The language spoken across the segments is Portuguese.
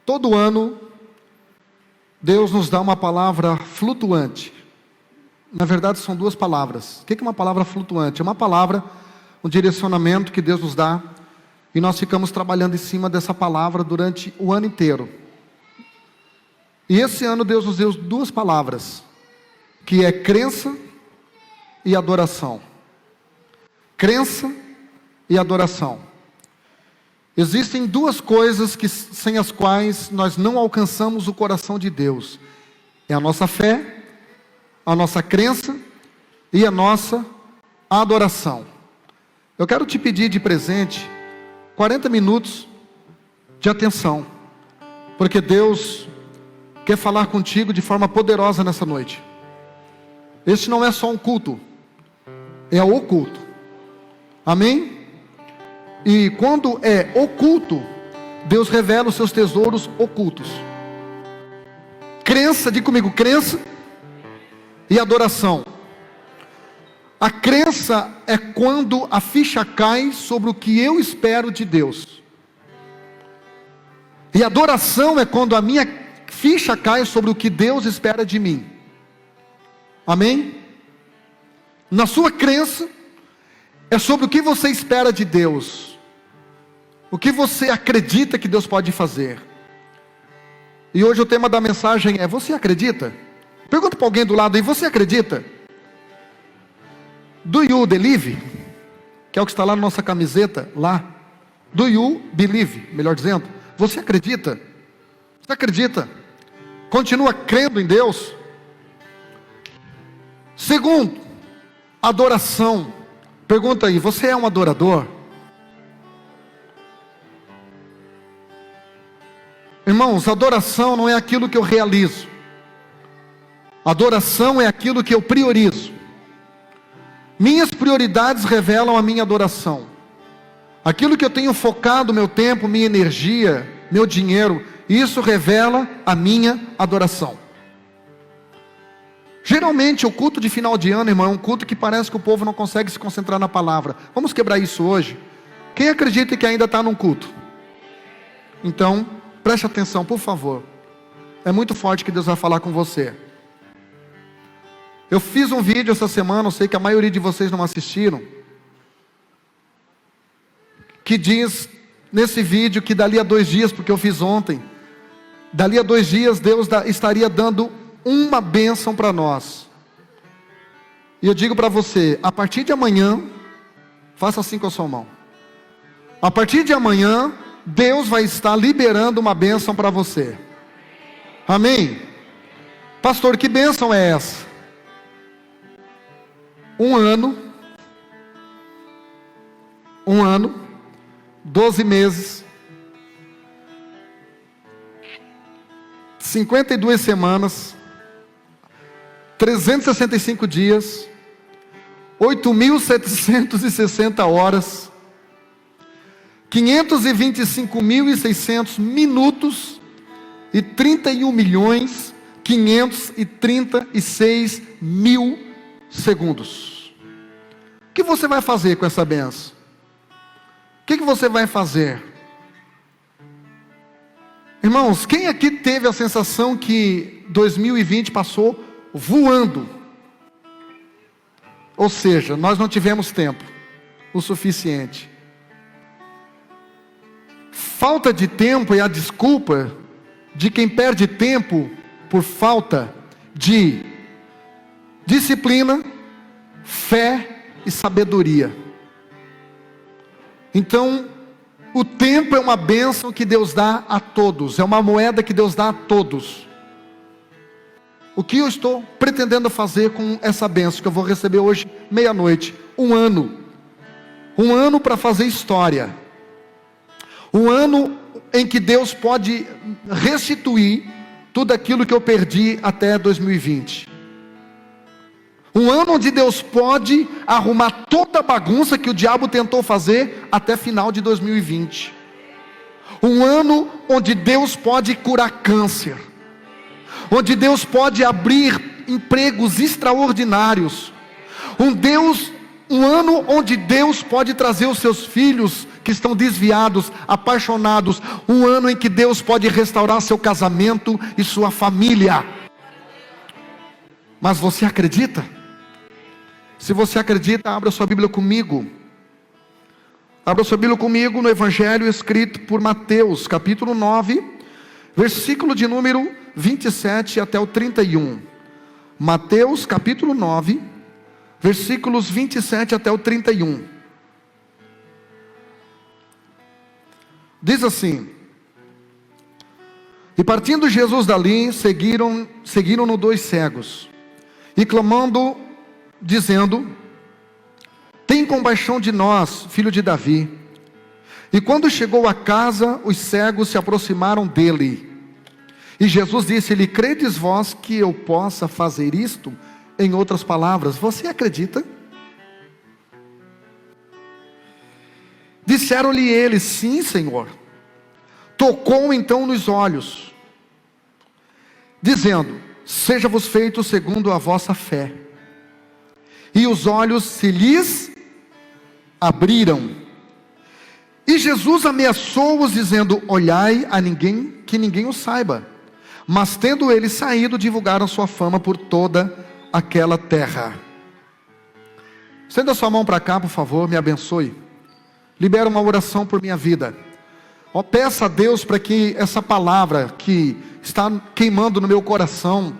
Todo ano, Deus nos dá uma palavra flutuante. Na verdade, são duas palavras. O que é uma palavra flutuante? É uma palavra, um direcionamento que Deus nos dá, e nós ficamos trabalhando em cima dessa palavra durante o ano inteiro. E esse ano Deus nos deu duas palavras, que é crença e adoração. Crença e adoração. Existem duas coisas sem as quais nós não alcançamos o coração de Deus. É a nossa fé, a nossa crença e a nossa adoração. Eu quero te pedir de presente 40 minutos de atenção, porque Deus quer falar contigo de forma poderosa nessa noite. Este não é só um culto, é o culto. Amém? E quando é oculto, Deus revela os seus tesouros ocultos. Crença, diga comigo, crença e adoração. A crença é quando a ficha cai sobre o que eu espero de Deus. E a adoração é quando a minha ficha cai sobre o que Deus espera de mim. Amém? Na sua crença, é sobre o que você espera de Deus. O que você acredita que Deus pode fazer. E hoje o tema da mensagem é: você acredita? Pergunta para alguém do lado aí: você acredita? Do you believe? Que é o que está lá na nossa camiseta, lá. Do you believe, melhor dizendo. Você acredita? Você acredita? Continua crendo em Deus? Segundo, adoração. Pergunta aí: você é um adorador? Irmãos, adoração não é aquilo que eu realizo. Adoração é aquilo que eu priorizo. Minhas prioridades revelam a minha adoração. Aquilo que eu tenho focado meu tempo, minha energia, meu dinheiro, isso revela a minha adoração. Geralmente o culto de final de ano, irmão, é um culto que parece que o povo não consegue se concentrar na palavra. Vamos quebrar isso hoje? Quem acredita que ainda está num culto? Então, preste atenção, por favor. É muito forte que Deus vai falar com você. Eu fiz um vídeo essa semana, eu sei que a maioria de vocês não assistiram, que diz nesse vídeo que dali a 2 dias, porque eu fiz ontem, dali a 2 dias Deus estaria dando uma bênção para nós. E eu digo para você: a partir de amanhã, faça assim com a sua mão. A partir de amanhã, Deus vai estar liberando uma bênção para você. Amém? Pastor, que bênção é essa? 1 ano, 12 meses, 52 semanas, 365 dias, 8.760 horas, 525.600 minutos e 31.536.000 segundos. O que você vai fazer com essa benção? O que você vai fazer? Irmãos, quem aqui teve a sensação que 2020 passou voando? Ou seja, nós não tivemos tempo o suficiente. Falta de tempo é a desculpa de quem perde tempo por falta de disciplina, fé e sabedoria. Então, o tempo é uma bênção que Deus dá a todos, é uma moeda que Deus dá a todos. O que eu estou pretendendo fazer com essa bênção que eu vou receber hoje, meia-noite? 1 ano. 1 ano para fazer história. 1 ano em que Deus pode restituir tudo aquilo que eu perdi até 2020. 1 ano onde Deus pode arrumar toda a bagunça que o diabo tentou fazer até final de 2020. 1 ano onde Deus pode curar câncer. Onde Deus pode abrir empregos extraordinários. Um ano onde Deus pode trazer os seus filhos que estão desviados, apaixonados. Um ano em que Deus pode restaurar seu casamento e sua família. Mas você acredita? Se você acredita, abra sua Bíblia comigo. Abra sua Bíblia comigo no Evangelho escrito por Mateus, capítulo 9, versículo de número 27 até o 31. Mateus, capítulo 9, versículos 27 até o 31. Diz assim: E partindo Jesus dali, seguiram-no 2 cegos, e clamando, dizendo: Tem compaixão de nós, filho de Davi. E quando chegou a casa, os cegos se aproximaram dele. E Jesus disse-lhe: Credes vós que eu possa fazer isto? Em outras palavras, você acredita? Disseram-lhe eles: Sim, Senhor. Tocou então nos olhos, dizendo: Seja-vos feito segundo a vossa fé. E os olhos se lhes abriram. E Jesus ameaçou-os, dizendo: Olhai a ninguém, que ninguém o saiba. Mas tendo eles saído, divulgaram sua fama por toda aquela terra. Estenda sua mão para cá, por favor, me abençoe. Libera uma oração por minha vida. Peça a Deus para que essa palavra que está queimando no meu coração,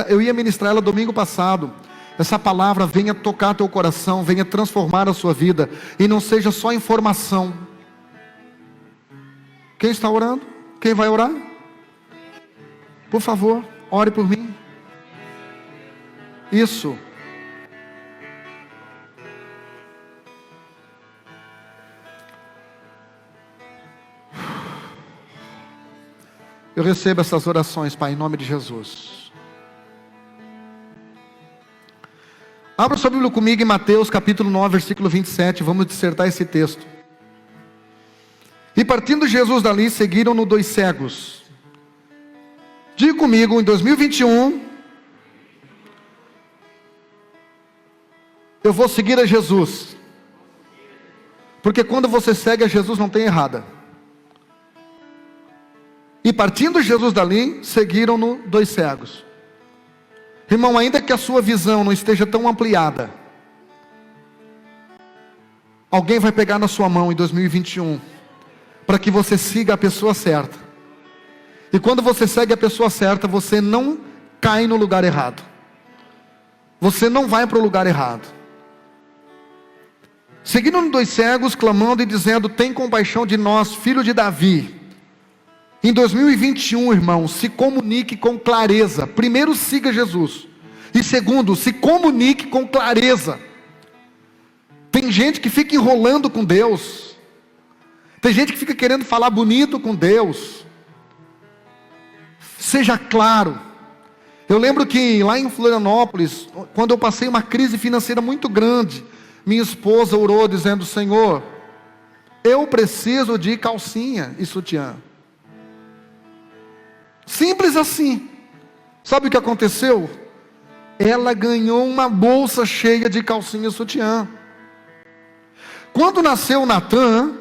eu ia ministrar ela domingo passado. Essa palavra venha tocar teu coração, venha transformar a sua vida, e não seja só informação. Quem está orando? Quem vai orar? Por favor, ore por mim. Isso. Eu recebo essas orações, Pai, em nome de Jesus. Abra sua Bíblia comigo em Mateus capítulo 9, versículo 27. Vamos dissertar esse texto. E partindo Jesus dali, seguiram-no 2 cegos. Diga comigo: em 2021, eu vou seguir a Jesus. Porque quando você segue a Jesus, não tem errada. E partindo Jesus dali, seguiram-no 2 cegos. Irmão, ainda que a sua visão não esteja tão ampliada, alguém vai pegar na sua mão em 2021, para que você siga a pessoa certa. E quando você segue a pessoa certa, você não cai no lugar errado. Você não vai para o lugar errado. Seguiram 2 cegos, clamando e dizendo: Tem compaixão de nós, filho de Davi. Em 2021, irmão, se comunique com clareza. Primeiro, siga Jesus. E segundo, se comunique com clareza. Tem gente que fica enrolando com Deus. Tem gente que fica querendo falar bonito com Deus. Seja claro. Eu lembro que lá em Florianópolis, quando eu passei uma crise financeira muito grande, minha esposa orou dizendo: Senhor, eu preciso de calcinha e sutiã. Simples assim. Sabe o que aconteceu? Ela ganhou uma bolsa cheia de calcinha e sutiã. Quando nasceu Natan,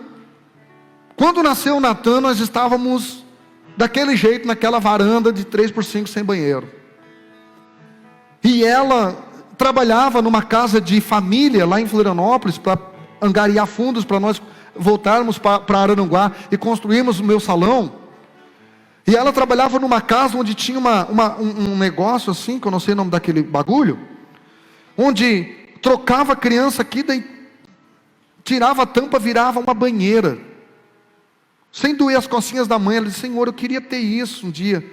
nós estávamos daquele jeito, naquela varanda de 3x5 sem banheiro. E ela trabalhava numa casa de família lá em Florianópolis, para angariar fundos para nós voltarmos para Araranguá e construirmos o meu salão. E ela trabalhava numa casa onde tinha um negócio assim, que eu não sei o nome daquele bagulho, onde trocava a criança aqui, daí tirava a tampa, virava uma banheira, sem doer as costinhas da mãe. Ela disse: Senhor, eu queria ter isso um dia.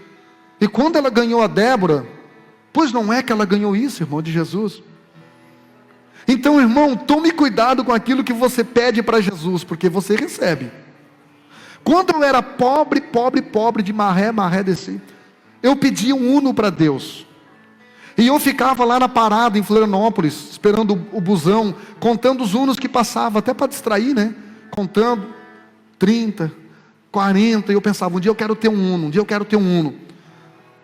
E quando ela ganhou a Débora, pois não é que ela ganhou isso, irmão de Jesus? Então, irmão, tome cuidado com aquilo que você pede para Jesus, porque você recebe. Quando eu era pobre de maré desse, eu pedia um Uno para Deus. E eu ficava lá na parada em Florianópolis, esperando o busão, contando os Unos que passavam, até para distrair, né? Contando 30, 40, e eu pensava: um dia eu quero ter um Uno, um dia eu quero ter um Uno.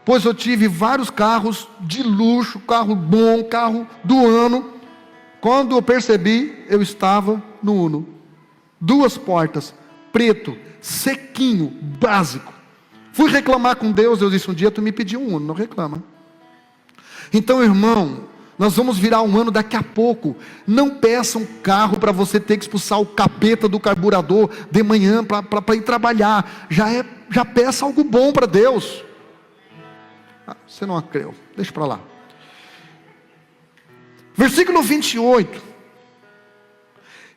Pois eu tive vários carros de luxo, carro bom, carro do ano. Quando eu percebi, eu estava no Uno. 2 portas, preto, sequinho, básico. Fui reclamar com Deus, Deus disse: um dia tu me pediu um Uno, não reclama. Então, irmão, nós vamos virar um ano daqui a pouco. Não peça um carro para você ter que expulsar o capeta do carburador de manhã para ir trabalhar. Já peça algo bom para Deus. Você não creu, deixa para lá. Versículo 28.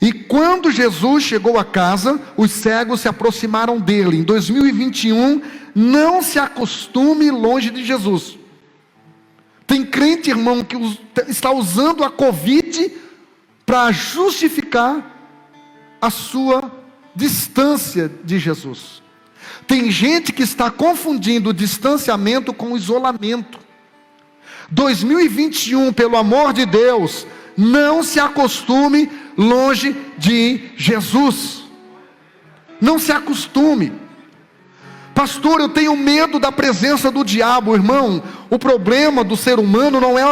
E quando Jesus chegou a casa, os cegos se aproximaram dele. Em 2021, não se acostume longe de Jesus. Tem crente, irmão, que está usando a Covid para justificar a sua distância de Jesus. Tem gente que está confundindo o distanciamento com o isolamento. 2021, pelo amor de Deus, não se acostume longe de Jesus. Não se acostume. Pastor, eu tenho medo da presença do diabo. Irmão, o problema do ser humano não é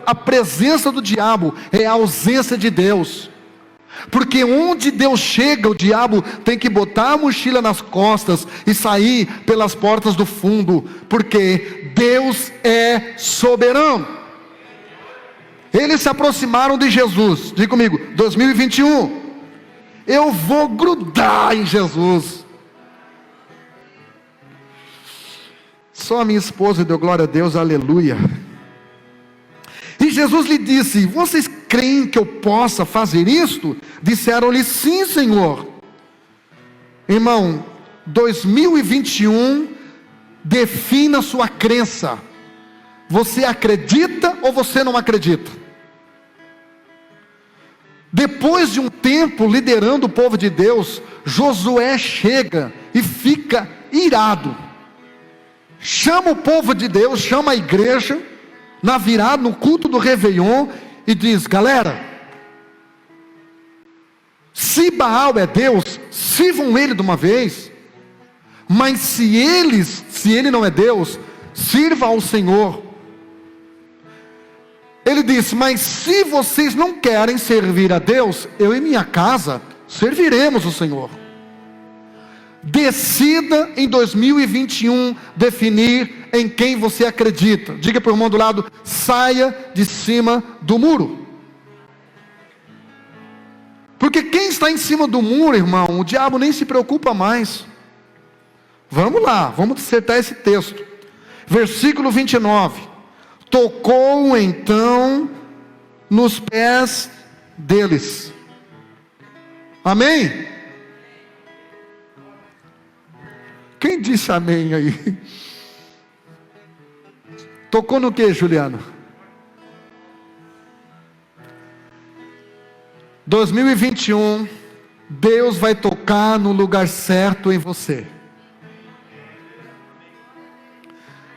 a presença do diabo, é a ausência de Deus. Porque onde Deus chega, o diabo tem que botar a mochila nas costas e sair pelas portas do fundo, porque Deus é soberano. Eles se aproximaram de Jesus. Diga comigo, 2021, eu vou grudar em Jesus. Só a minha esposa deu glória a Deus, aleluia. E Jesus lhe disse: vocês creem que eu possa fazer isto? Disseram-lhe: sim, Senhor. Irmão, 2021, defina sua crença. Você acredita ou você não acredita? Depois de um tempo liderando o povo de Deus, Josué chega e fica irado. Chama o povo de Deus, chama a igreja, na virada, no culto do Réveillon, e diz: galera, se Baal é Deus, sirvam ele de uma vez. Mas se ele não é Deus, sirva ao Senhor. Ele disse: mas se vocês não querem servir a Deus, eu e minha casa serviremos o Senhor. Decida em 2021 definir em quem você acredita. Diga para o irmão do lado: saia de cima do muro. Porque quem está em cima do muro, irmão, o diabo nem se preocupa mais. Vamos lá, vamos dissertar esse texto. Versículo 29. Tocou então nos pés deles. Amém? Quem disse amém aí? Tocou no que, Juliano? 2021, Deus vai tocar no lugar certo em você.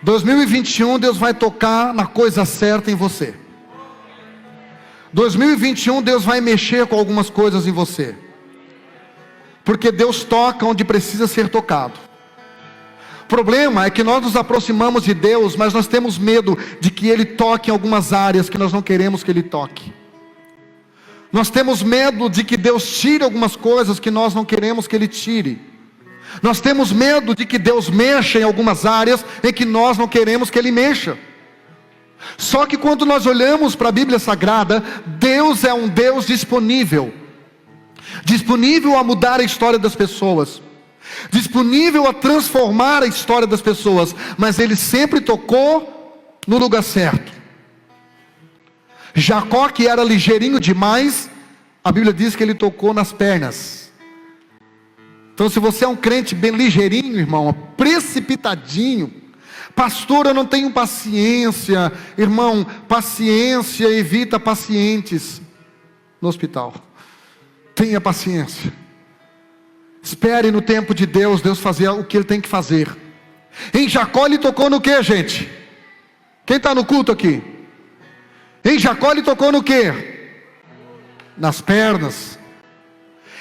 2021, Deus vai tocar na coisa certa em você. 2021, Deus vai mexer com algumas coisas em você. Porque Deus toca onde precisa ser tocado. O problema é que nós nos aproximamos de Deus, mas nós temos medo de que Ele toque em algumas áreas que nós não queremos que Ele toque. Nós temos medo de que Deus tire algumas coisas que nós não queremos que Ele tire. Nós temos medo de que Deus mexa em algumas áreas em que nós não queremos que Ele mexa. Só que quando nós olhamos para a Bíblia Sagrada, Deus é um Deus disponível. Disponível a mudar a história das pessoas. Disponível a transformar a história das pessoas. Mas Ele sempre tocou no lugar certo. Jacó, que era ligeirinho demais, a Bíblia diz que ele tocou nas pernas. Então, se você é um crente bem ligeirinho, irmão, precipitadinho: pastor, eu não tenho paciência. Irmão, paciência evita pacientes no hospital. Tenha paciência. Espere no tempo de Deus, Deus fazer o que Ele tem que fazer. Em Jacó ele tocou no que, gente? Quem está no culto aqui? Em Jacó ele tocou no que? Nas pernas.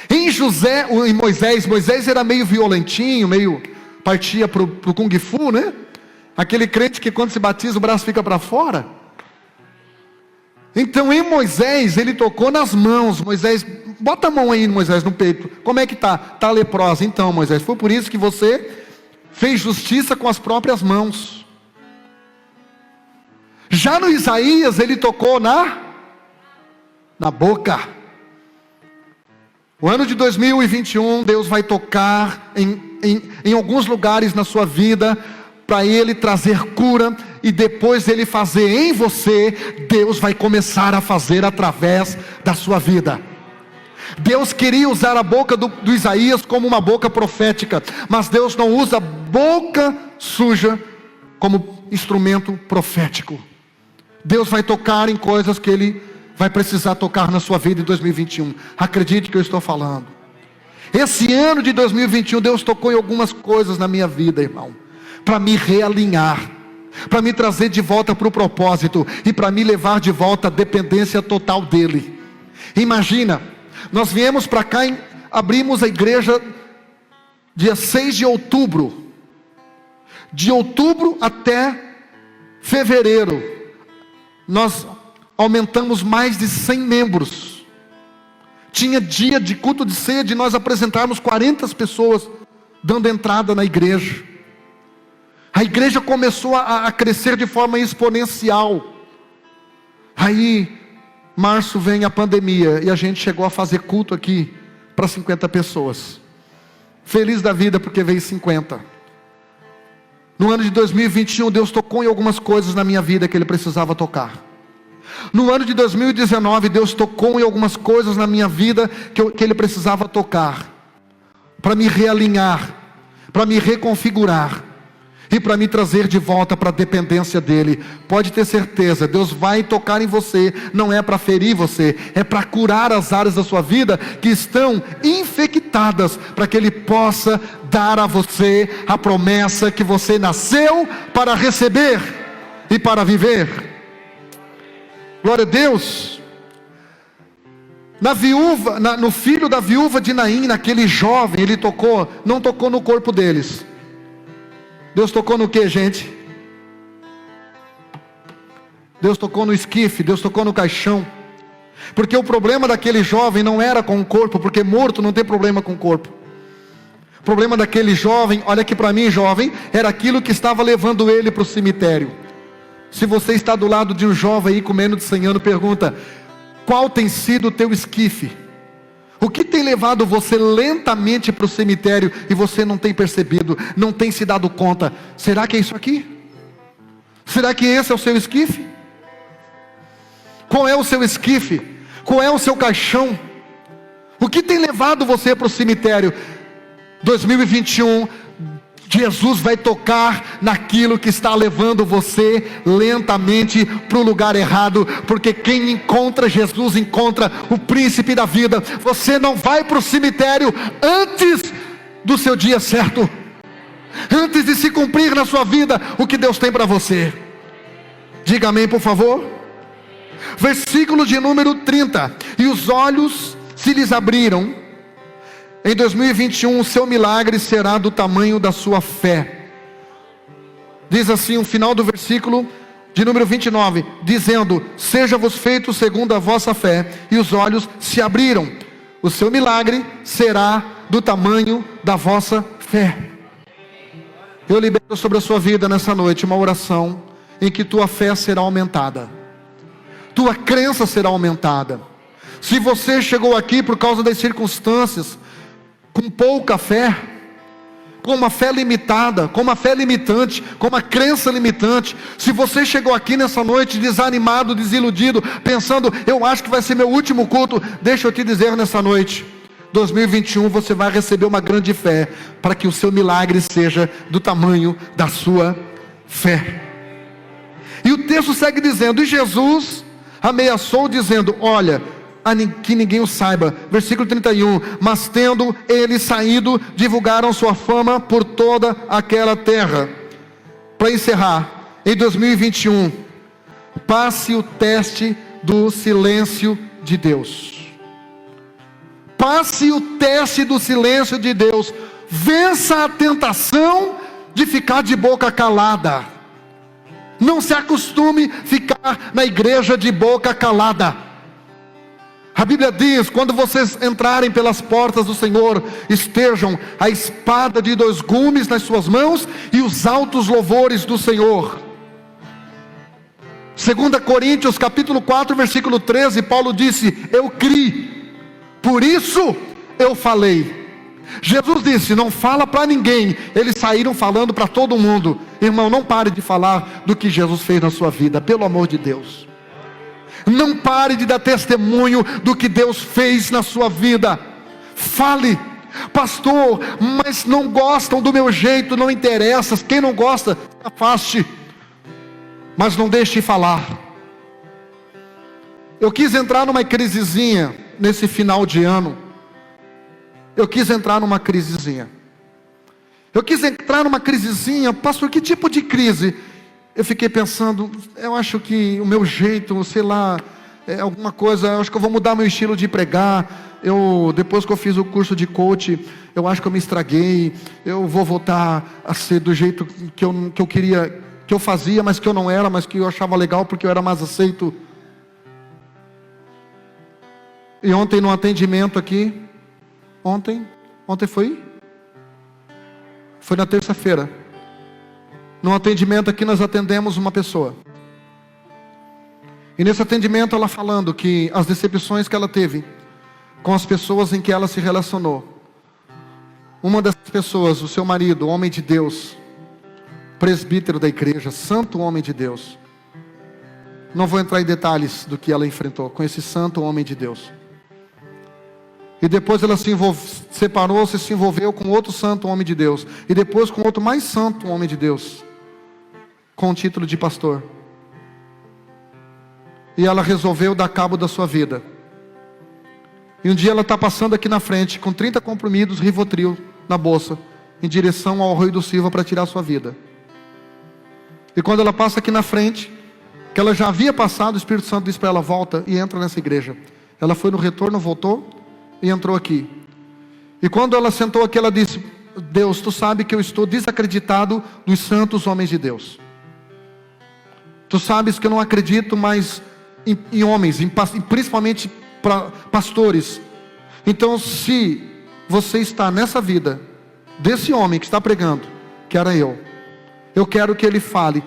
Em Moisés era meio violentinho, meio partia pro Kung Fu, né? Aquele crente que quando se batiza o braço fica para fora. Então em Moisés, ele tocou nas mãos. Moisés, bota a mão aí, Moisés, no peito. Como é que está? Está leprosa. Então, Moisés, foi por isso que você fez justiça com as próprias mãos. Já no Isaías, ele tocou na boca. O ano de 2021, Deus vai tocar em alguns lugares na sua vida, para Ele trazer cura, e depois Ele fazer em você, Deus vai começar a fazer através da sua vida. Deus queria usar a boca do Isaías como uma boca profética, mas Deus não usa boca suja como instrumento profético. Deus vai tocar em coisas que Ele vai precisar tocar na sua vida em 2021. Acredite que eu estou falando. Esse ano de 2021, Deus tocou em algumas coisas na minha vida, irmão, para me realinhar, para me trazer de volta para o propósito, e para me levar de volta à dependência total dEle. Imagina, nós viemos para cá, abrimos a igreja dia 6 de outubro. De outubro até fevereiro, nós aumentamos mais de 100 membros. Tinha dia de culto de ceia de nós apresentarmos 40 pessoas dando entrada na igreja. A igreja começou a crescer de forma exponencial. Aí, março vem a pandemia, e a gente chegou a fazer culto aqui para 50 pessoas. Feliz da vida porque veio 50. No ano de 2021, Deus tocou em algumas coisas na minha vida que Ele precisava tocar. No ano de 2019, Deus tocou em algumas coisas na minha vida que Ele precisava tocar, para me realinhar, para me reconfigurar, e para me trazer de volta para a dependência dEle. Pode ter certeza, Deus vai tocar em você, não é para ferir você, é para curar as áreas da sua vida que estão infectadas, para que Ele possa dar a você a promessa que você nasceu para receber e para viver. Glória a Deus. No filho da viúva de Naim, naquele jovem, Ele tocou, não tocou no corpo deles. Deus tocou no que, gente? Deus tocou no esquife, Deus tocou no caixão. Porque o problema daquele jovem não era com o corpo, porque morto não tem problema com o corpo. O problema daquele jovem, olha aqui para mim, jovem, era aquilo que estava levando ele para o cemitério. Se você está do lado de um jovem aí com menos de 100 anos, pergunta: qual tem sido o teu esquife? O que tem levado você lentamente para o cemitério e você não tem percebido, não tem se dado conta? Será que é isso aqui? Será que esse é o seu esquife? Qual é o seu esquife? Qual é o seu caixão? O que tem levado você para o cemitério? 2021, Jesus vai tocar naquilo que está levando você lentamente para o lugar errado, porque quem encontra Jesus encontra o príncipe da vida. Você não vai para o cemitério antes do seu dia certo, antes de se cumprir na sua vida o que Deus tem para você. Diga amém, por favor. Versículo de número 30: e os olhos se lhes abriram. Em 2021, o seu milagre será do tamanho da sua fé. Diz assim o final do versículo de número 29, dizendo: seja-vos feito segundo a vossa fé. E os olhos se abriram. O seu milagre será do tamanho da vossa fé. Eu libero sobre a sua vida nessa noite uma oração em que tua fé será aumentada, tua crença será aumentada. Se você chegou aqui por causa das circunstâncias, com pouca fé, com uma fé limitada, com uma fé limitante, com uma crença limitante, se você chegou aqui nessa noite desanimado, desiludido, pensando: eu acho que vai ser meu último culto, deixa eu te dizer nessa noite, 2021 você vai receber uma grande fé, para que o seu milagre seja do tamanho da sua fé. E o texto segue dizendo: e Jesus ameaçou dizendo: olha, que ninguém o saiba. Versículo 31, mas tendo eles saído, divulgaram sua fama por toda aquela terra. Para encerrar, em 2021, passe o teste do silêncio de Deus. Passe o teste do silêncio de Deus. Vença a tentação de ficar de boca calada. Não se acostume a ficar na igreja de boca calada. A Bíblia diz: quando vocês entrarem pelas portas do Senhor, estejam a espada de 2 gumes nas suas mãos e os altos louvores do Senhor. 2 Coríntios capítulo 4 versículo 13, Paulo disse: eu criei, por isso eu falei. Jesus disse: não fala para ninguém. Eles saíram falando para todo mundo. Irmão, não pare de falar do que Jesus fez na sua vida, pelo amor de Deus. Não pare de dar testemunho do que Deus fez na sua vida. Fale: pastor, mas não gostam do meu jeito. Não interessa, quem não gosta, afaste, mas não deixe de falar. Eu quis entrar numa crisezinha nesse final de ano. Eu quis entrar numa crisezinha. Pastor, que tipo de crise? Eu fiquei pensando, eu acho que o meu jeito, sei lá, alguma coisa, eu acho que eu vou mudar meu estilo de pregar. Depois que eu fiz o curso de coach, eu acho que eu me estraguei. Eu vou voltar a ser do jeito que eu queria, que eu fazia, mas que eu não era, mas que eu achava legal porque eu era mais aceito. E ontem no atendimento aqui, ontem foi na terça-feira. No atendimento aqui nós atendemos uma pessoa. E nesse atendimento ela falando que as decepções que ela teve com as pessoas em que ela se relacionou. Uma dessas pessoas, o seu marido, homem de Deus, presbítero da igreja, santo homem de Deus. Não vou entrar em detalhes do que ela enfrentou com esse santo homem de Deus. E depois ela separou-se e se envolveu com outro santo homem de Deus. E depois com outro mais santo homem de Deus, com o título de pastor. E ela resolveu dar cabo da sua vida. E um dia ela está passando aqui na frente com 30 comprimidos Rivotril na bolsa, em direção ao Arroio do Silva para tirar a sua vida. E quando ela passa aqui na frente, que ela já havia passado, o Espírito Santo disse para ela: volta e entra nessa igreja. Ela foi no retorno, voltou e entrou aqui. E quando ela sentou aqui, ela disse: Deus, tu sabe que eu estou desacreditado dos santos homens de Deus. Tu sabes que eu não acredito mais em homens, principalmente pastores. Então, se você está nessa vida desse homem que está pregando, que era eu quero que ele fale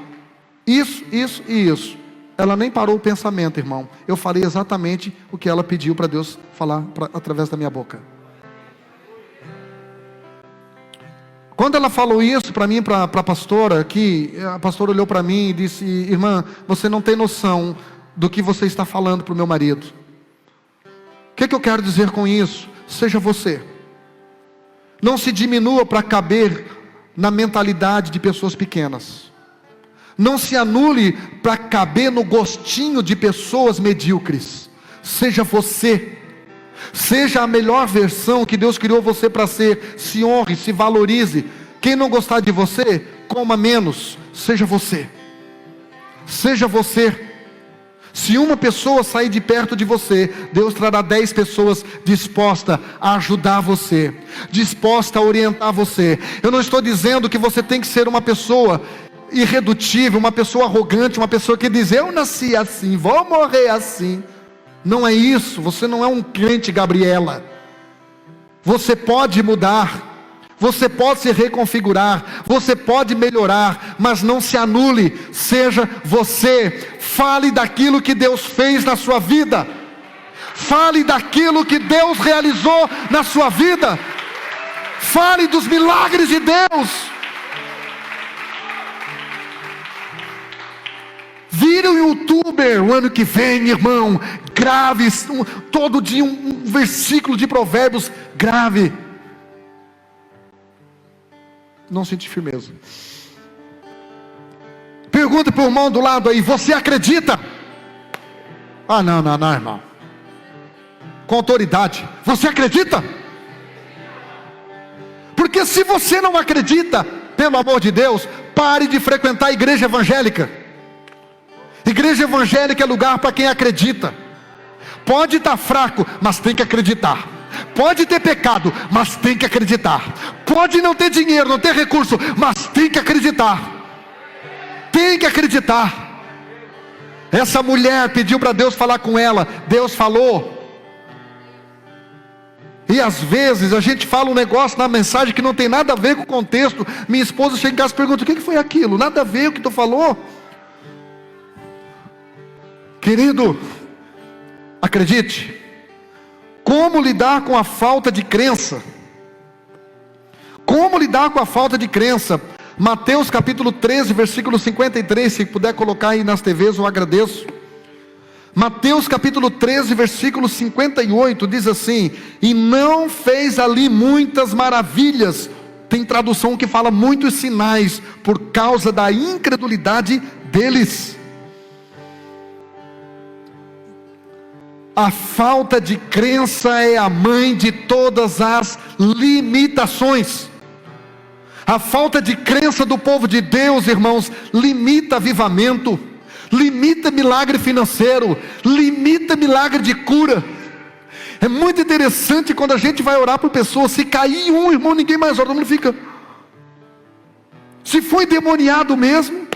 isso e isso. Ela nem parou o pensamento, irmão. Eu falei exatamente o que ela pediu para Deus falar através da minha boca. Quando ela falou isso para mim, para a pastora aqui, a pastora olhou para mim e disse: irmã, você não tem noção do que você está falando para o meu marido. O que eu quero dizer com isso? Seja você. Não se diminua para caber na mentalidade de pessoas pequenas. Não se anule para caber no gostinho de pessoas medíocres. Seja você. Seja a melhor versão que Deus criou você para ser. Se honre, se valorize. Quem não gostar de você, coma menos. Seja você. Seja você. Se uma pessoa sair de perto de você, Deus trará 10 pessoas dispostas a ajudar você, disposta a orientar você. Eu não estou dizendo que você tem que ser uma pessoa irredutível, uma pessoa arrogante, uma pessoa que diz: eu nasci assim, vou morrer assim. Não é isso. Você não é um crente Gabriela. Você pode mudar, você pode se reconfigurar, você pode melhorar, mas não se anule. Seja você. Fale daquilo que Deus fez na sua vida. Fale daquilo que Deus realizou na sua vida. Fale dos milagres de Deus. Vire um youtuber o ano que vem, irmão. Grave todo dia um versículo de Provérbios. Grave. Não sente firmeza. Pergunta para o irmão do lado aí: você acredita? Ah, não, irmão. Com autoridade: você acredita? Porque se você não acredita, pelo amor de Deus, pare de frequentar a igreja evangélica. Igreja evangélica é lugar para quem acredita. Pode estar fraco, mas tem que acreditar. Pode ter pecado, mas tem que acreditar. Pode não ter dinheiro, não ter recurso, mas tem que acreditar. tem que acreditar. Essa mulher pediu para Deus falar com ela, Deus falou. E às vezes a gente fala um negócio na mensagem que não tem nada a ver com o contexto. Minha esposa chega em casa e pergunta: o que foi aquilo? Nada a ver o que tu falou. Querido, acredite, como lidar com a falta de crença? Como lidar com a falta de crença? Mateus capítulo 13, versículo 53, se puder colocar aí nas TVs, eu agradeço. Mateus capítulo 13, versículo 58, diz assim: e não fez ali muitas maravilhas. Tem tradução que fala muitos sinais, por causa da incredulidade deles. A falta de crença é a mãe de todas as limitações. A falta de crença do povo de Deus, irmãos, limita avivamento, limita milagre financeiro, limita milagre de cura. É muito interessante quando a gente vai orar por pessoas, se cair um irmão, ninguém mais ora, todo mundo fica. Se foi demoniado mesmo,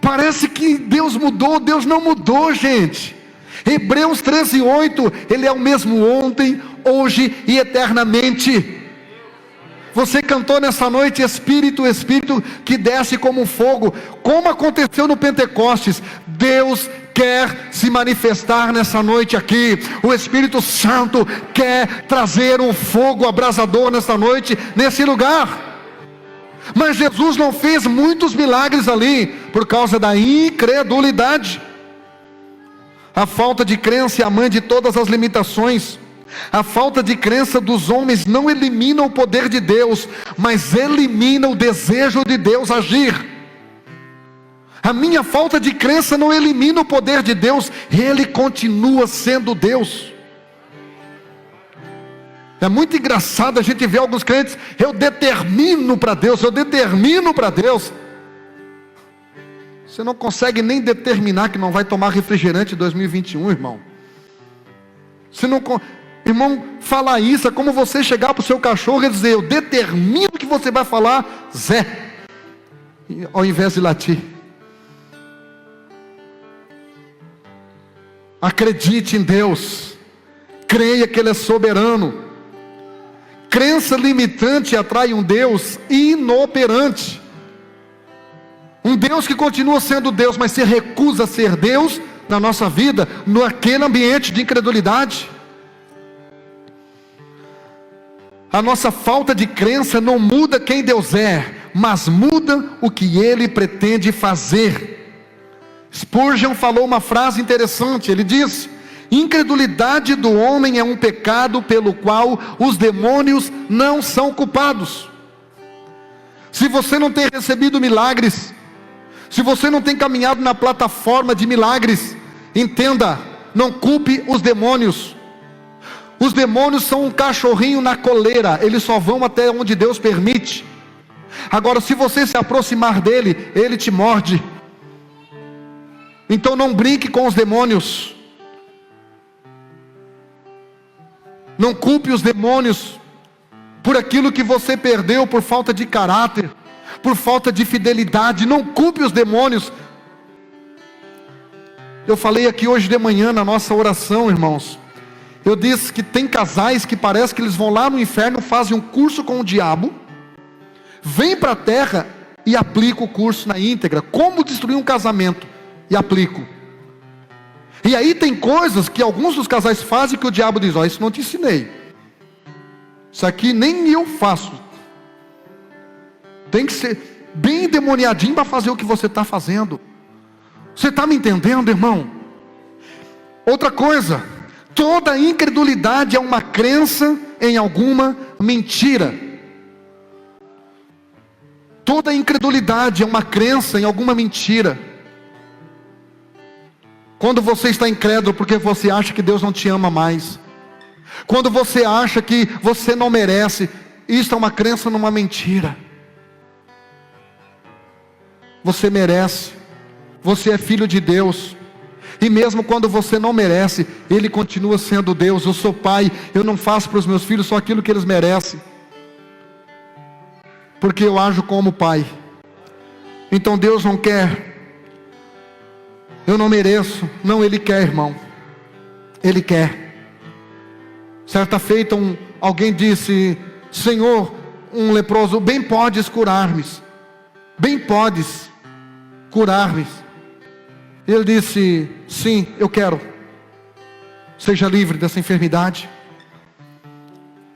parece que Deus mudou. Deus não mudou, gente. Hebreus 13:8, Ele é o mesmo ontem, hoje e eternamente. Você cantou nessa noite: Espírito, Espírito que desce como fogo. Como aconteceu no Pentecostes, Deus quer se manifestar nessa noite aqui. O Espírito Santo quer trazer um fogo abrasador nessa noite, nesse lugar. Mas Jesus não fez muitos milagres ali, por causa da incredulidade. A falta de crença é a mãe de todas as limitações. A falta de crença dos homens não elimina o poder de Deus, mas elimina o desejo de Deus agir. A minha falta de crença não elimina o poder de Deus, Ele continua sendo Deus. É muito engraçado a gente ver alguns crentes: eu determino para Deus, eu determino para Deus. Você não consegue nem determinar que não vai tomar refrigerante em 2021, irmão. Você não... Irmão, falar isso é como você chegar para o seu cachorro e dizer: eu determino que você vai falar Zé, ao invés de latir. Acredite em Deus, creia que Ele é soberano. Crença limitante atrai um Deus inoperante. Um Deus que continua sendo Deus, mas se recusa a ser Deus na nossa vida, naquele ambiente de incredulidade. A nossa falta de crença não muda quem Deus é, mas muda o que Ele pretende fazer. Spurgeon falou uma frase interessante. Ele diz: incredulidade do homem é um pecado pelo qual os demônios não são culpados. Se você não tem recebido milagres, se você não tem caminhado na plataforma de milagres, entenda, não culpe os demônios. Os demônios são um cachorrinho na coleira, eles só vão até onde Deus permite. Agora, se você se aproximar dele, ele te morde. Então não brinque com os demônios. Não culpe os demônios por aquilo que você perdeu, por falta de caráter, por falta de fidelidade. Não culpe os demônios. Eu falei aqui hoje de manhã na nossa oração, irmãos. Eu disse que tem casais que parece que eles vão lá no inferno, fazem um curso com o diabo, vêm para a terra e aplicam o curso na íntegra. Como destruir um casamento? E aplicam. E aí tem coisas que alguns dos casais fazem que o diabo diz: ó, isso não te ensinei. Isso aqui nem eu faço. Tem que ser bem endemoniadinho para fazer o que você está fazendo. Você está me entendendo, irmão? Outra coisa, toda incredulidade é uma crença em alguma mentira. Toda incredulidade é uma crença em alguma mentira. Quando você está incrédulo porque você acha que Deus não te ama mais, quando você acha que você não merece, isso é uma crença numa mentira. Você merece, você é filho de Deus, e mesmo quando você não merece, Ele continua sendo Deus. Eu sou pai, eu não faço para os meus filhos só aquilo que eles merecem, porque eu ajo como pai. Então Deus não quer. Eu não mereço. Não, Ele quer, irmão. Ele quer. Certa feita alguém disse: Senhor, um leproso, bem podes curar-me. Bem podes curar-me. Ele disse: sim, eu quero. Seja livre dessa enfermidade.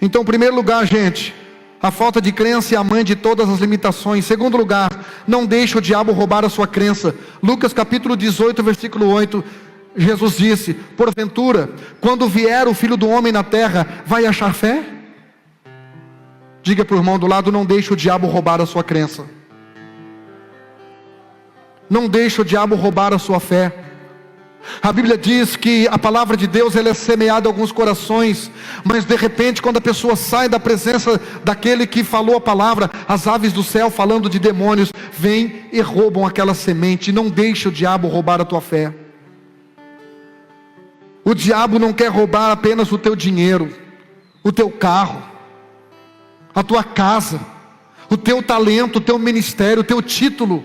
Então, em primeiro lugar, gente, a falta de crença é a mãe de todas as limitações. Em segundo lugar, não deixe o diabo roubar a sua crença. Lucas capítulo 18, versículo 8, Jesus disse: porventura, quando vier o Filho do Homem na terra, vai achar fé? Diga para o irmão do lado: não deixe o diabo roubar a sua crença. Não deixe o diabo roubar a sua fé. A Bíblia diz que a palavra de Deus, ela é semeada em alguns corações, mas de repente, quando a pessoa sai da presença daquele que falou a palavra, as aves do céu, falando de demônios, vêm e roubam aquela semente. Não deixe o diabo roubar a tua fé. O diabo não quer roubar apenas o teu dinheiro, o teu carro, a tua casa, o teu talento, o teu ministério, o teu título.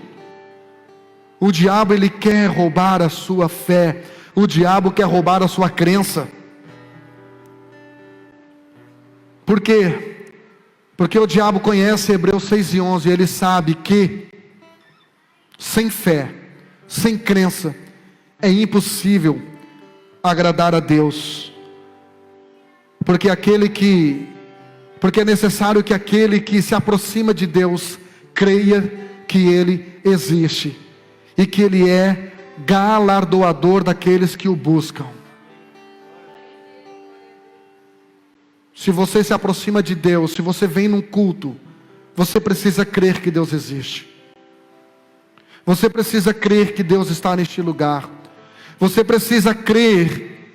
O diabo, ele quer roubar a sua fé. O diabo quer roubar a sua crença. Por quê? Porque o diabo conhece Hebreus 6:11. Ele sabe que sem fé, sem crença, é impossível agradar a Deus. Porque é necessário que aquele que se aproxima de Deus creia que Ele existe e que Ele é galardoador daqueles que o buscam. Se você se aproxima de Deus, se você vem num culto, você precisa crer que Deus existe. Você precisa crer que Deus está neste lugar. Você precisa crer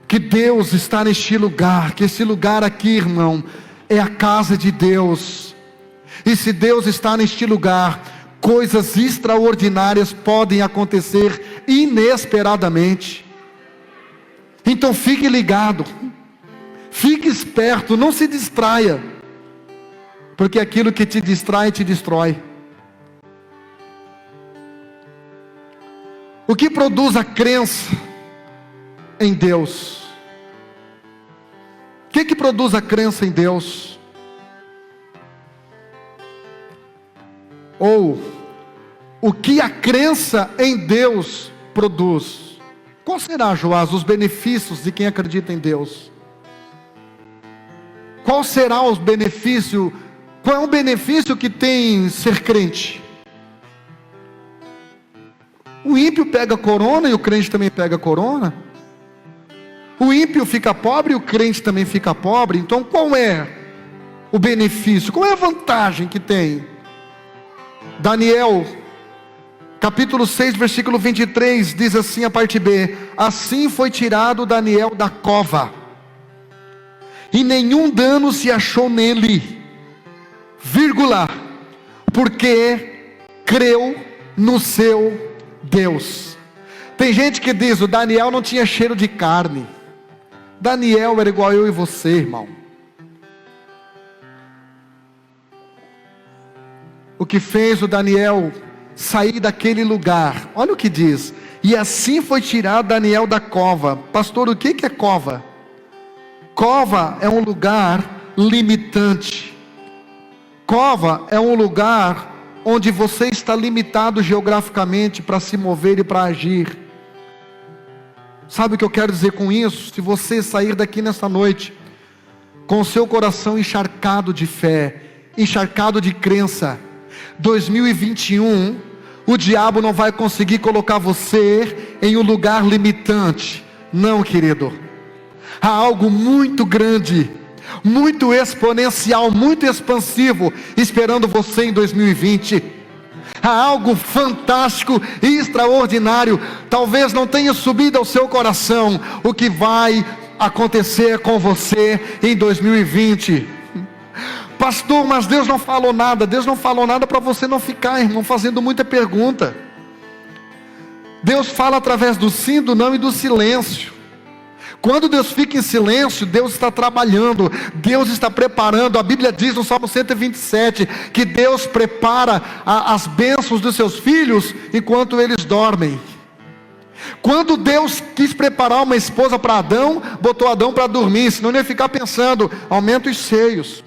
que Deus está neste lugar, que esse lugar aqui, irmão, é a casa de Deus. E se Deus está neste lugar, coisas extraordinárias podem acontecer inesperadamente. Então fique ligado, fique esperto, não se distraia, porque aquilo que te distrai te destrói. O que produz a crença em Deus? O que produz a crença em Deus? Ou o que a crença em Deus produz? Qual será, Joás, os benefícios de quem acredita em Deus? Qual será os benefícios? Qual é o benefício que tem ser crente? O ímpio pega corona e o crente também pega corona. O ímpio fica pobre e o crente também fica pobre. Então qual é o benefício? Qual é a vantagem que tem? Daniel capítulo 6, versículo 23, diz assim a parte B: assim foi tirado Daniel da cova, e nenhum dano se achou nele, vírgula, porque creu no seu Deus. Tem gente que diz: o Daniel não tinha cheiro de carne. Daniel era igual eu e você, irmão. O que fez o Daniel sair daquele lugar, olha o que diz: e assim foi tirado Daniel da cova. Pastor, o que é cova? Cova é um lugar limitante. Cova é um lugar onde você está limitado geograficamente para se mover e para agir. Sabe o que eu quero dizer com isso? Se você sair daqui nesta noite com o seu coração encharcado de fé, encharcado de crença, 2021, o diabo não vai conseguir colocar você em um lugar limitante. Não, querido. Há algo muito grande, muito exponencial, muito expansivo esperando você em 2020. Há algo fantástico e extraordinário. Talvez não tenha subido ao seu coração o que vai acontecer com você em 2020. Pastor, mas Deus não falou nada. Deus não falou nada para você não ficar, irmão, fazendo muita pergunta. Deus fala através do sim, do não e do silêncio. Quando Deus fica em silêncio, Deus está trabalhando, Deus está preparando. A Bíblia diz no Salmo 127 que Deus prepara as bênçãos dos seus filhos enquanto eles dormem. Quando Deus quis preparar uma esposa para Adão, botou Adão para dormir, senão ele ia ficar pensando: aumenta os seios,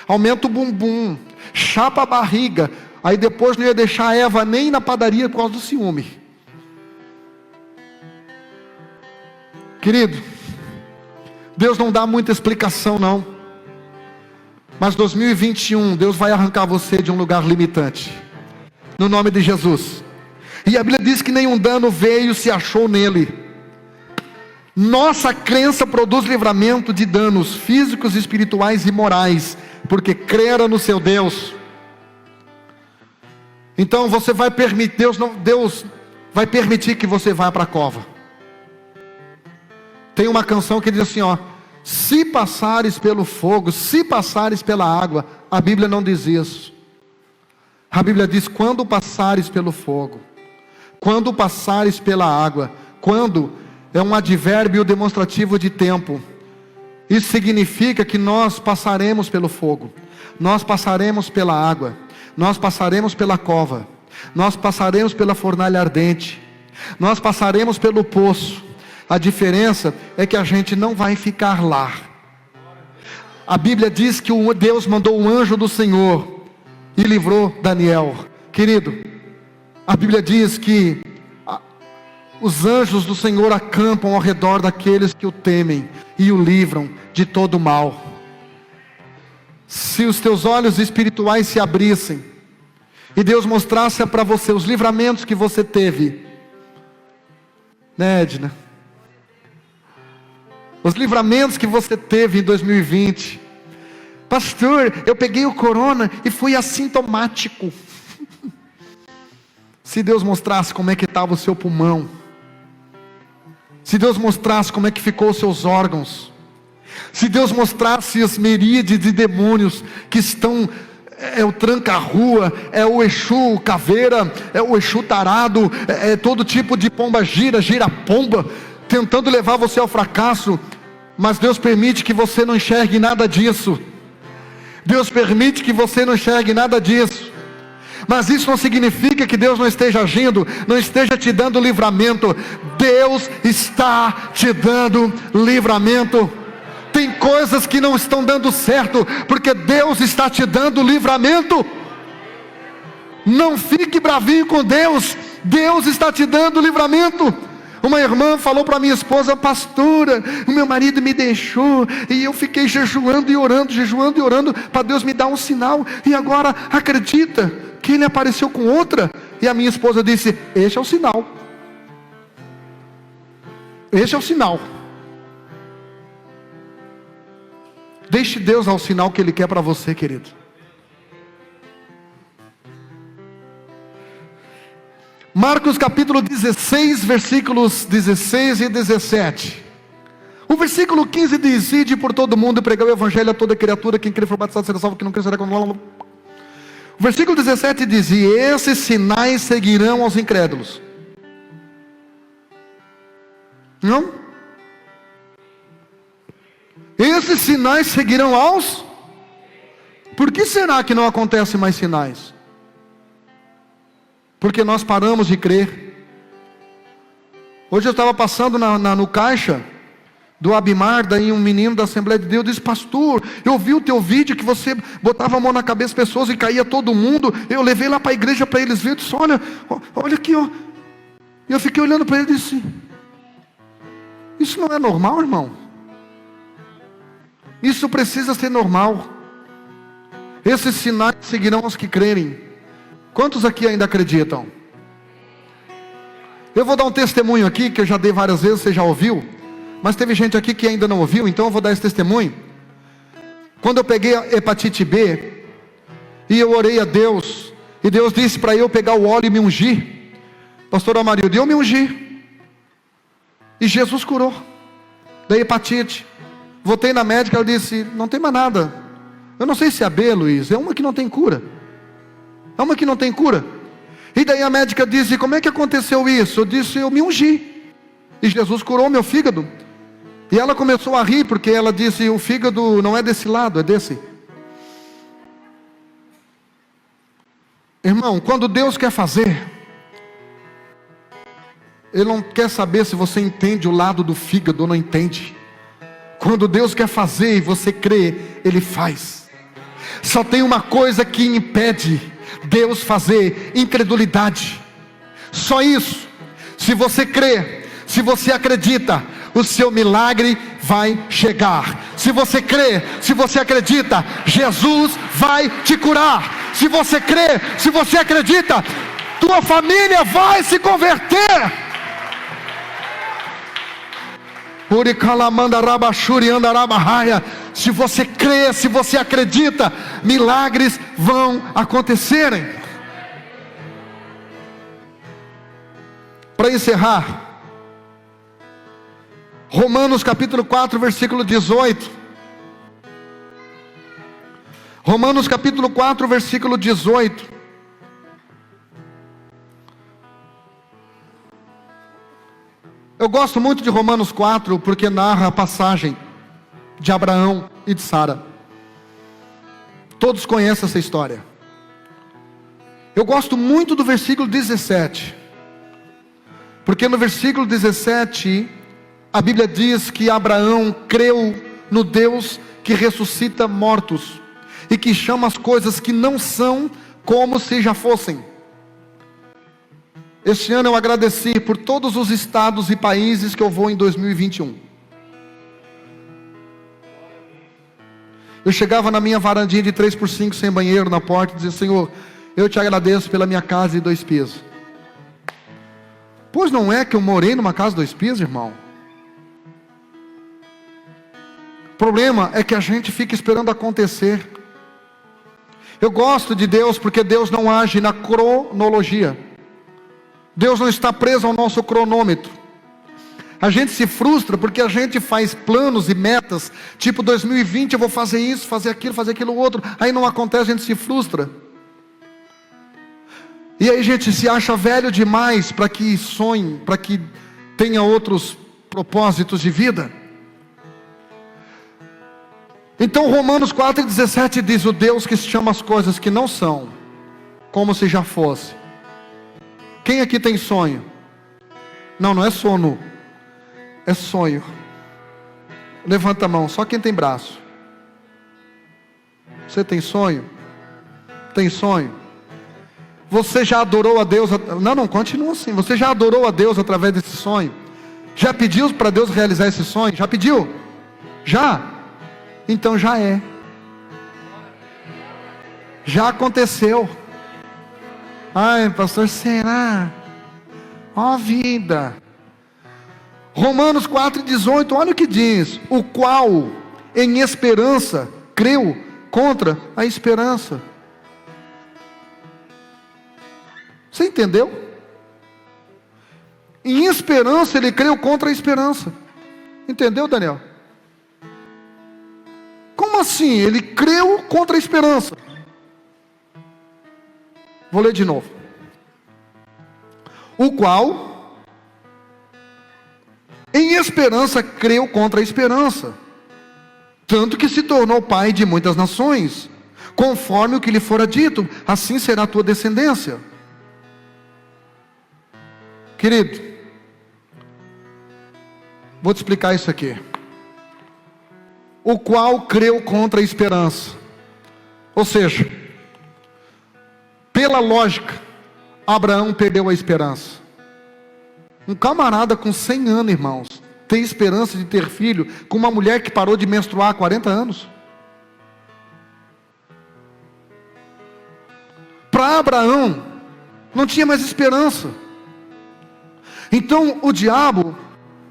aumenta o bumbum, chapa a barriga. Aí depois não ia deixar Eva nem na padaria por causa do ciúme. Querido, Deus não dá muita explicação não. Mas 2021, Deus vai arrancar você de um lugar limitante, no nome de Jesus. E a Bíblia diz que nenhum dano veio, se achou nele. Nossa crença produz livramento de danos físicos, espirituais e morais, porque crera no seu Deus. Então você vai permitir, Deus vai permitir que você vá para a cova. Tem uma canção que diz assim, ó: se passares pelo fogo, se passares pela água. A Bíblia não diz isso. A Bíblia diz: quando passares pelo fogo, quando passares pela água. Quando é um advérbio demonstrativo de tempo. Isso significa que nós passaremos pelo fogo, nós passaremos pela água, nós passaremos pela cova, nós passaremos pela fornalha ardente, nós passaremos pelo poço. A diferença é que a gente não vai ficar lá. A Bíblia diz que Deus mandou um anjo do Senhor e livrou Daniel. Querido, a Bíblia diz que os anjos do Senhor acampam ao redor daqueles que o temem e o livram de todo mal. Se os teus olhos espirituais se abrissem e Deus mostrasse para você os livramentos que você teve, né, Edna? Os livramentos que você teve em 2020. Pastor, eu peguei o corona e fui assintomático. Se Deus mostrasse como é que estava o seu pulmão, se Deus mostrasse como é que ficou os seus órgãos, se Deus mostrasse as miríades de demônios que estão, é o tranca-rua, é o Exu caveira, é o Exu tarado, é todo tipo de pomba gira pomba, tentando levar você ao fracasso. Mas Deus permite que você não enxergue nada disso. Deus permite que você não enxergue nada disso. Mas isso não significa que Deus não esteja agindo, não esteja te dando livramento. Deus está te dando livramento. Tem coisas que não estão dando certo, porque Deus está te dando livramento. Não fique bravinho com Deus. Deus está te dando livramento. Uma irmã falou para minha esposa: pastora, o meu marido me deixou, e eu fiquei jejuando e orando, para Deus me dar um sinal, e agora acredita que ele apareceu com outra? E a minha esposa disse: este é o sinal. Este é o sinal. Deixe Deus dar o sinal que Ele quer para você, querido. Marcos capítulo 16, versículos 16 e 17. O versículo 15 diz: ide por todo mundo e pregai o evangelho a toda criatura. Quem crer for batizado será salvo, quem não crer será condenado. O versículo 17 diz: e esses sinais seguirão aos incrédulos. Não? Esses sinais seguirão aos... Por que será que não acontecem mais sinais? Porque nós paramos de crer. Hoje eu estava passando no caixa do Abimar, daí um menino da Assembleia de Deus disse: pastor, eu vi o teu vídeo que você botava a mão na cabeça das pessoas e caía todo mundo. Eu levei lá para a igreja para eles verem. Eu disse: olha aqui, ó. E eu fiquei olhando para ele e disse: isso não é normal, irmão? Isso precisa ser normal. Esses sinais seguirão os que crerem. Quantos aqui ainda acreditam? Eu vou dar um testemunho aqui, que eu já dei várias vezes, você já ouviu, mas teve gente aqui que ainda não ouviu, então eu vou dar esse testemunho. Quando eu peguei a hepatite B, e eu orei a Deus, e Deus disse para eu pegar o óleo e me ungir. Pastor Amarildo, eu me ungi, e Jesus curou da hepatite. Voltei na médica, ela disse: não tem mais nada. Eu não sei se é a B, Luiz, é uma que não tem cura. É uma que não tem cura. E daí a médica disse: como é que aconteceu isso? Eu disse: eu me ungi, e Jesus curou meu fígado. E ela começou a rir, porque ela disse: o fígado não é desse lado, é desse. Irmão, quando Deus quer fazer, Ele não quer saber se você entende o lado do fígado ou não entende. Quando Deus quer fazer e você crê, Ele faz. Só tem uma coisa que impede Deus fazer: incredulidade. Só isso. Se você crê, se você acredita, o seu milagre vai chegar. Se você crê, se você acredita, Jesus vai te curar. Se você crê, se você acredita, tua família vai se converter. Se você crê, se você acredita, milagres vão acontecerem. Para encerrar, Romanos capítulo 4, versículo 18. Romanos capítulo 4, versículo 18. Eu gosto muito de Romanos 4, porque narra a passagem de Abraão e de Sara. Todos conhecem essa história. Eu gosto muito do versículo 17, porque no versículo 17, a Bíblia diz que Abraão creu no Deus que ressuscita mortos, e que chama as coisas que não são como se já fossem. Este ano eu agradeci por todos os estados e países que eu vou em 2021. Eu chegava na minha varandinha de 3x5 sem banheiro na porta e dizia: Senhor, eu te agradeço pela minha casa de 2 pisos. Pois não é que eu morei numa casa de 2 pisos, irmão? O problema é que a gente fica esperando acontecer. Eu gosto de Deus porque Deus não age na cronologia. Deus não está preso ao nosso cronômetro. A gente se frustra porque a gente faz planos e metas, tipo 2020 eu vou fazer isso, fazer aquilo outro. Aí não acontece, a gente se frustra. E aí a gente se acha velho demais para que sonhe, para que tenha outros propósitos de vida. Então Romanos 4,17 diz: o Deus que chama as coisas que não são como se já fosse. Quem aqui tem sonho? Não é sono, é sonho. Levanta a mão, só quem tem braço. Você tem sonho? Tem sonho? Você já adorou a Deus? Não, continua assim. Você já adorou a Deus através desse sonho? Já pediu para Deus realizar esse sonho? Já pediu? Já? Então já é. Já aconteceu. Ai, pastor, será? Ó vida. Romanos 4,18, olha o que diz: o qual em esperança creu contra a esperança. Você entendeu? Em esperança ele creu contra a esperança. Entendeu, Daniel? Como assim? Ele creu contra a esperança. Vou ler de novo. O qual em esperança creu contra a esperança, tanto que se tornou pai de muitas nações, conforme o que lhe fora dito: assim será a tua descendência. Querido, vou te explicar isso aqui. O qual creu contra a esperança. Ou seja, pela lógica, Abraão perdeu a esperança. Um camarada com 100 anos, irmãos, tem esperança de ter filho com uma mulher que parou de menstruar há 40 anos? Para Abraão, não tinha mais esperança. Então o diabo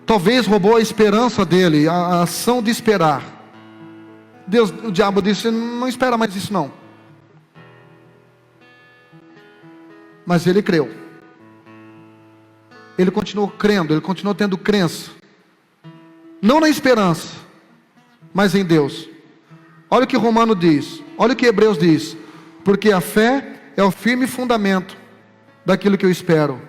talvez roubou a esperança dele, a ação de esperar. O diabo disse: não espera mais isso não. Mas ele creu. Ele continuou crendo, ele continuou tendo crença. Não na esperança, mas em Deus. Olha o que Romano diz, olha o que Hebreus diz: porque a fé é o firme fundamento daquilo que eu espero.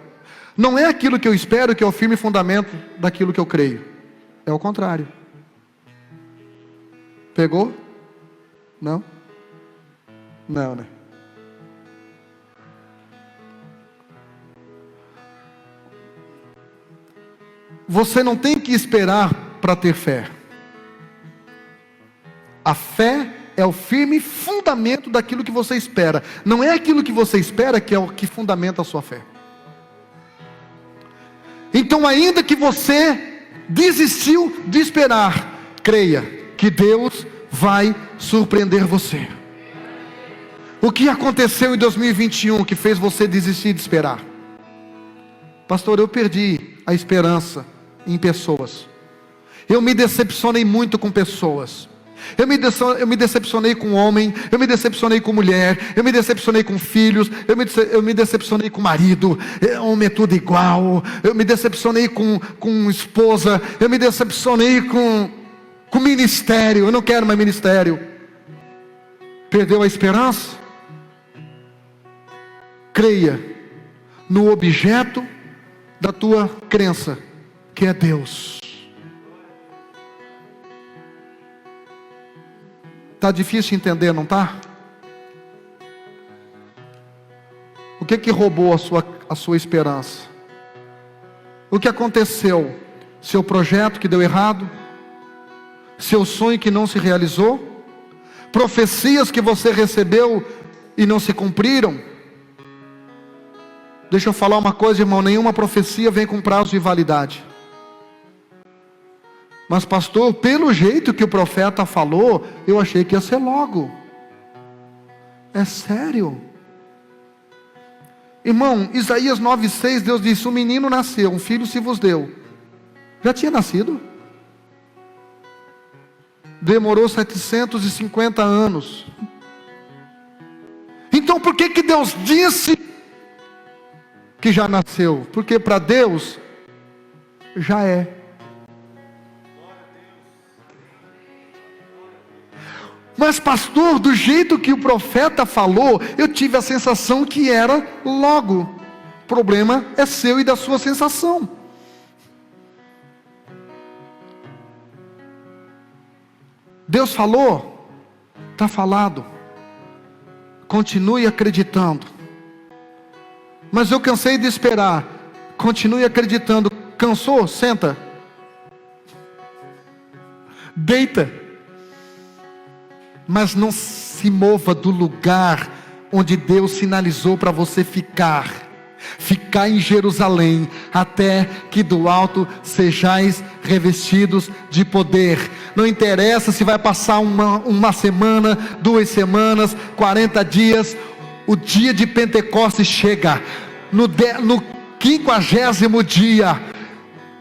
Não é aquilo que eu espero que é o firme fundamento daquilo que eu creio. É o contrário. Pegou? Não? Não, né? Você não tem que esperar para ter fé. A fé é o firme fundamento daquilo que você espera. Não é aquilo que você espera que é o que fundamenta a sua fé. Então, ainda que você desistiu de esperar, creia que Deus vai surpreender você. O que aconteceu em 2021 que fez você desistir de esperar? Pastor, eu perdi a esperança em pessoas. Eu me decepcionei muito com pessoas. Eu me decepcionei com homem, eu me decepcionei com mulher, eu me decepcionei com filhos, eu me decepcionei com marido, homem é tudo igual, eu me decepcionei com esposa, eu me decepcionei com ministério, eu não quero mais ministério. Perdeu a esperança? Creia no objeto da tua crença, que é Deus. Está difícil de entender, não está? O que roubou a sua esperança? O que aconteceu? Seu projeto que deu errado? Seu sonho que não se realizou? Profecias que você recebeu e não se cumpriram? Deixa eu falar uma coisa, irmão, nenhuma profecia vem com prazo de validade. Mas pastor, pelo jeito que o profeta falou, eu achei que ia ser logo. É sério? Irmão, Isaías 9,6, Deus disse: um menino nasceu, um filho se vos deu. Já tinha nascido? Demorou 750 anos. Então por que Deus disse que já nasceu? Porque para Deus já é. Mas pastor, do jeito que o profeta falou, eu tive a sensação que era logo. O problema é seu e da sua sensação. Deus falou, está falado. Continue acreditando. Mas eu cansei de esperar. Continue acreditando. Cansou? Senta. Deita. Mas não se mova do lugar onde Deus sinalizou para você ficar. Ficar em Jerusalém, até que do alto sejais revestidos de poder. Não interessa se vai passar uma semana, 2 semanas, 40 dias. O dia de Pentecostes chega. No 50º dia,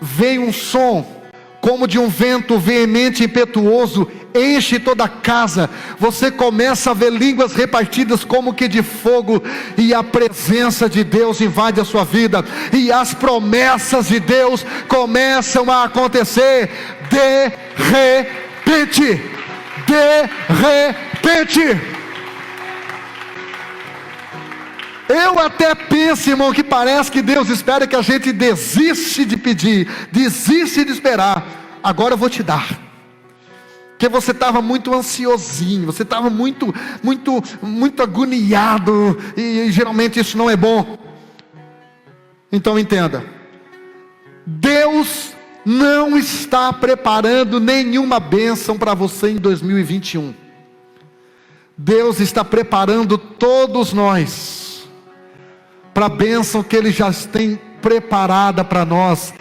vem um som como de um vento veemente e impetuoso, enche toda a casa. Você começa a ver línguas repartidas como que de fogo, e a presença de Deus invade a sua vida, e as promessas de Deus começam a acontecer de repente. De repente. Eu até penso, irmão, que parece que Deus espera que a gente desiste de pedir, desiste de esperar. Agora eu vou te dar. Porque você estava muito ansiosinho, você estava muito agoniado, e geralmente isso não é bom. Então entenda, Deus não está preparando nenhuma bênção para você em 2021. Deus está preparando todos nós para a bênção que Ele já tem preparada para nós,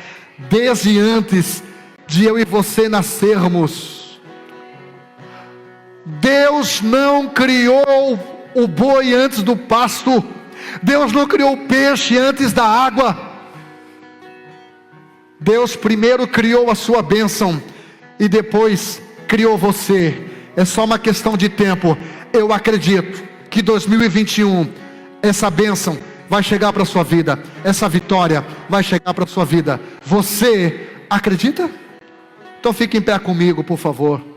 desde antes de eu e você nascermos. Deus não criou o boi antes do pasto. Deus não criou o peixe antes da água. Deus primeiro criou a sua bênção, e depois criou você. É só uma questão de tempo. Eu acredito que 2021, essa bênção vai chegar para a sua vida. Essa vitória vai chegar para a sua vida. Você acredita? Então fique em pé comigo, por favor.